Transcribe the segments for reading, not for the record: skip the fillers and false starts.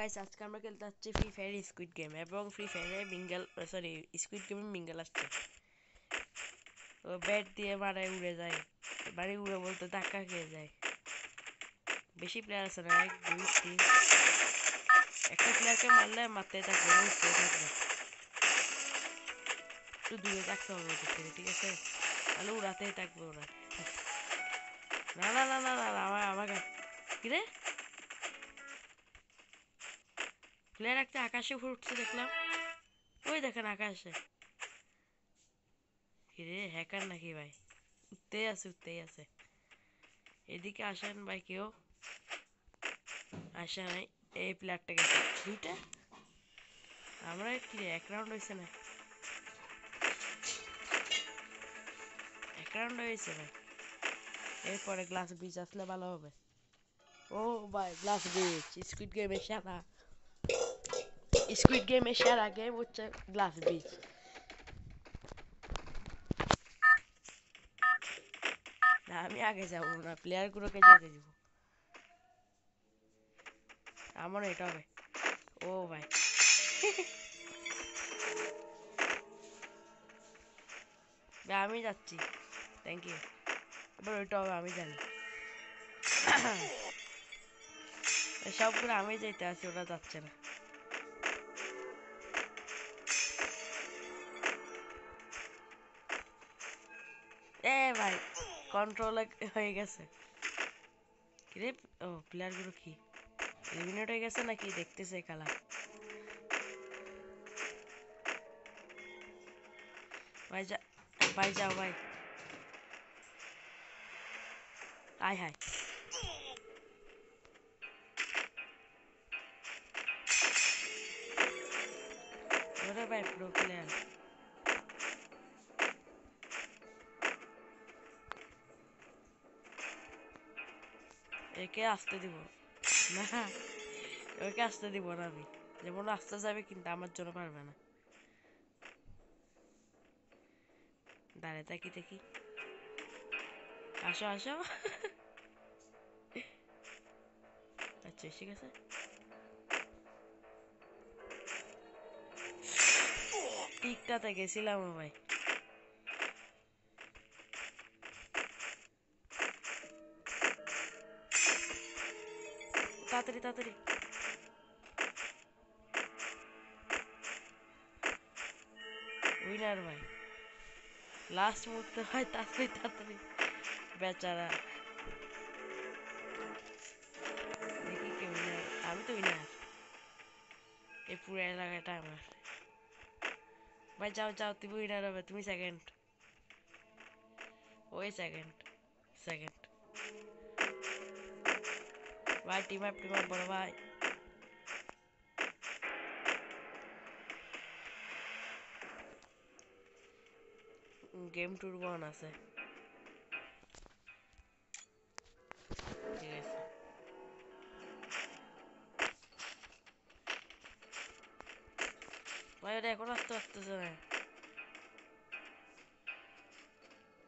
Guys আজকে আমরা খেলতে যাচ্ছি ফ্রি ফায়ার স্কুইড গেম এবং ফ্রি ফায়ারে মিঙ্গেল সরি স্কুইড গেমে মিঙ্গেল আসছে। ও ব্যাট দিয়ে মারে উড়ে যায়, বাড়ি উড়ে বলতে ধাক্কা খেয়ে যায়। বেশি প্লেয়ার আছে না, 1 2 3। একটা প্লেয়ারকে মারলে মারতে থাকবে না, উঠতে থাকবে, একটু দূরে থাকতে হবে ওদের থেকে, ঠিক আছে? তাহলে উড়াতেই থাকবে ওরা। না না না না না আমার আমাকে কিরে প্লেয়ার একটা আকাশে উঠছে দেখলাম, ওই দেখেন আকাশে। কিরে হ্যাকার নাকি ভাই? উঠতেই আছে। এদিকে আসেন ভাই, কেউ আসে নাই। এই প্লেয়ারটা গেছে দুইটা। আমরা কি এক রাউন্ড হয়েছে না? এক রাউন্ড হয়েছে ভাই। এরপরে গ্লাস ব্রিজ আসলে ভালো হবে। ও ভাই গ্লাস ব্রিজ স্কুইড গেমের সেরা, স্কুইড গেমের সেরা গেম হচ্ছে গ্লাস ব্রিজ। না আমি আগে যাবো না, প্লেয়ারগুলোকে যেতে দিব। আমার এটা হবে। ও ভাই আমি যাচ্ছি, থ্যাংক ইউ। এবার ওইটা হবে, আমি জানি। সবগুলো আমি যেতে আছি, ওরা যাচ্ছে না। এ ভাই কন্ট্রোল হয়ে গেছে। কিরে ও প্লেয়ারগুলো কি এলিমিনেট হয়ে গেছে নাকি দেখতেছে খেলা? ভাই যা, ভাই যাও ভাই। আয় হায় ওরে ভাই প্রো প্লেয়ার। একে আসতে দিব না, ওকে আসতে দিব না আমি। যেমন আসতে যাবে কিন্তু আমার জন্য পারবে না। দাঁড়ায় থাকি দেখি, আসো আসো। আচ্ছা এসে গেছে। পিকটাতে গেছিলাম ভাই। তাড়াতাড়ি তাড়াতাড়ি। উইনার ভাই, লাস্ট মুহূর্তে ভাই, তাড়াতাড়ি তাড়াতাড়ি। বেচারা, দেখি কে উইনার। আমি তো উইনার, এই পুরো এলাকাটা আমার। ভাই যাও যাও, তুমি উইনার হবে, তুমি সেকেন্ড। ওই সেকেন্ড সেকেন্ড। ভাই টিম আপ বড় ভাই। গেম টুর 1 আছে, ঠিক আছে। ভাই ওটা এখন আসতে আসতেছে না।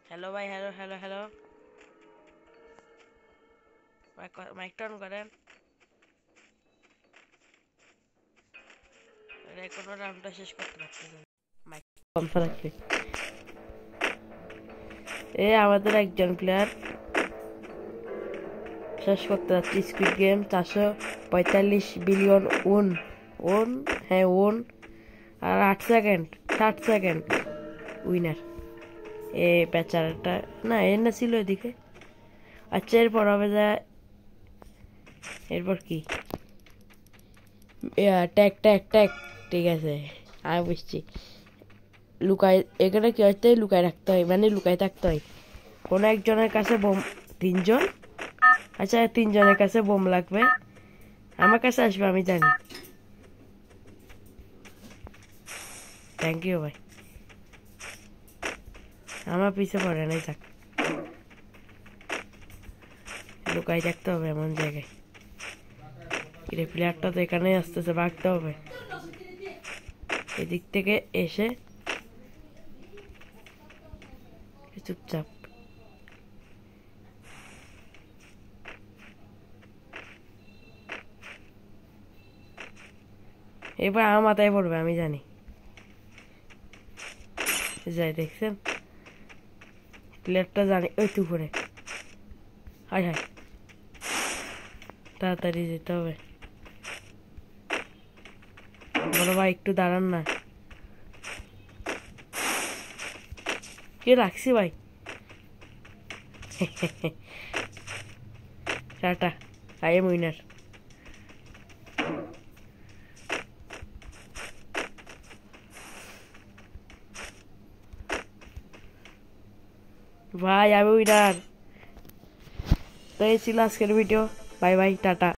হ্যালো ভাই, হ্যালো হ্যালো হ্যালো। মাইকটা অন করেন। এখনো রাউন্ডটা শেষ করতে পারতেছে। মাইক অন রাখবে। এ আমাদের একজন প্লেয়ার শেষ করতে যাচ্ছে squid game. 445 billion won won, হ্যাঁ ওন। আর 8 সেকেন্ড, 60 সেকেন্ড, উইনার। এ বেচারাটা না এর না ছিল এদিকে। আচ্ছা এরপর হবে যা, এরপর কি ট্যাগ ট্যাগ ট্যাগ, ঠিক আছে আমি বুঝছি। লুকায় এখানে কি হচ্ছে, লুকায় রাখতে হয়, মানে লুকায় থাকতে হয়। কোনো একজনের কাছে বোম, 3 জন। আচ্ছা 3 জনের কাছে বোম লাগবে, আমার কাছে আসবে আমি জানি। থ্যাংক ইউ ভাই, আমার পিছে পড়ে নাই। থাক, লুকাই থাকতে হবে এমন জায়গায়। কিরে প্লেয়ারটা তো এখানে আসতেছে, ভাগতে হবে। এদিক থেকে এসে চুপচাপ। এবার আমার মাথায় পড়বে আমি জানি যাই দেখছেন প্লেয়ারটা জানি ওই তো উপরে হায় হায় তাড়াতাড়ি যেতে হবে বড় ভাই একটু দাঁড়ান না কে রাখছি ভাই টাটা আই এম উইনার ভাই আমি উইনার তো এই ছিল আজকের ভিডিও বাই বাই টাটা